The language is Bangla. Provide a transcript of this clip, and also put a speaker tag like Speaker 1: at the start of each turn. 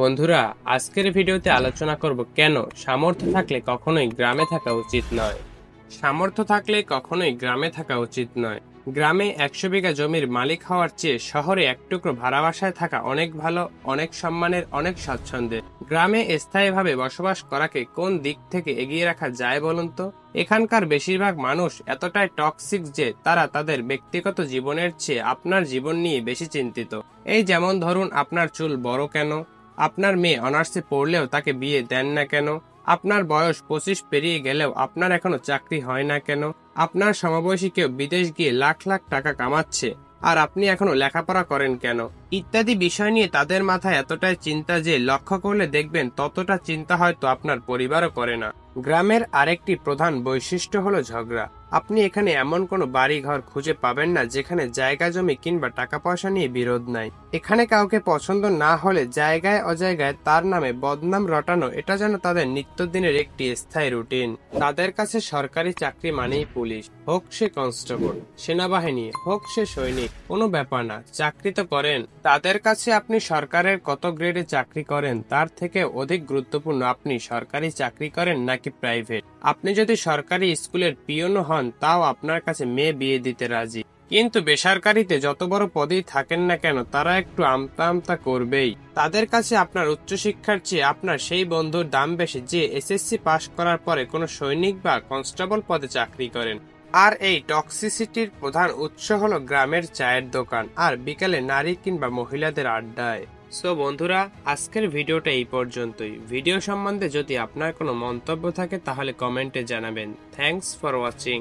Speaker 1: বন্ধুরা, আজকের ভিডিওতে আলোচনা করব কেন সামর্থ্য থাকলে কখনোই গ্রামে থাকা উচিত নয়। সামর্থ্য থাকলে কখনোই গ্রামে থাকা উচিত নয়। গ্রামে 100 বিঘা জমির মালিক হওয়ার চেয়ে শহরে এক টুকরো ভাড়া বাসায় থাকা অনেক ভালো, অনেক সম্মানের, অনেক স্বাচ্ছন্দ্যের। গ্রামে স্থায়ীভাবে বসবাস করাকে কোন দিক থেকে এগিয়ে রাখা যায় বলুন তো? এখানকার বেশিরভাগ মানুষ এতটাই টক্সিক যে তারা তাদের ব্যক্তিগত জীবনের চেয়ে আপনার জীবন নিয়ে বেশি চিন্তিত। এই যেমন ধরুন, আপনার চুল বড় কেন, আপনার মেয়ে অনার্সে পড়লেও তাকে বিয়ে দেন না কেন, আপনার বয়স 25 পেরিয়ে গেলেও আপনার এখনো চাকরি হয় না কেন, আপনার সমবয়সী কেউ বিদেশ গিয়ে লাখ লাখ টাকা কামাচ্ছে আর আপনি এখনো লেখাপড়া করেন কেন, ইত্যাদি বিষয় নিয়ে তাদের মাথায় এতটাই চিন্তা যে লক্ষ্য করলে দেখবেন ততটা চিন্তা হয়তো আপনার পরিবারও করে না। গ্রামের আরেকটি প্রধান বৈশিষ্ট্য হলো ঝগড়া। আপনি এখানে এমন কোনো বাড়ি ঘর খুঁজে পাবেন না যেখানে জায়গা জমি কিংবা টাকা পয়সা নিয়ে বিরোধ নাই। এখানে কাউকে পছন্দ না হলে জায়গায় অজায়গায় তার নামে বদনাম রটানো এটা যেন তাদের নিত্যদিনের একটি স্থায়ী রুটিন। তাদের কাছে সরকারি চাকরি মানেই পুলিশ, হোক সে কনস্টেবল, সেনাবাহিনী হোক সে সৈনিক, কোনো ব্যাপার না, চাকরি তো করেন। তাদের কাছে আপনি সরকারের কত গ্রেডে চাকরি করেন তার থেকে অধিক গুরুত্বপূর্ণ আপনি সরকারি চাকরি করেন নাকি প্রাইভেট। আপনি যদি সরকারি স্কুলের পিয়নও হন তাও আপনার কাছে মেয়ে বিয়ে দিতে রাজি, কিন্তু বেসরকারিতে যত বড় পদেই থাকেন না কেন তারা একটু আমতা আমতা করবেই। তাদের কাছে আপনার উচ্চশিক্ষার চেয়ে আপনার সেই বন্ধুর দাম বেশি যে এসএসসি পাশ করার পরে কোনো সৈনিক বা কনস্টেবল পদে চাকরি করেন। আর এই টক্সিসিটির প্রধান উৎস হলো গ্রামের চায়ের দোকান আর বিকালে নারী কিংবা মহিলাদের আড্ডায়। সো বন্ধুরা, আজকের ভিডিওটা এই পর্যন্তই। ভিডিও সম্বন্ধে যদি আপনার কোনো মন্তব্য থাকে তাহলে কমেন্টে জানাবেন। Thanks for watching.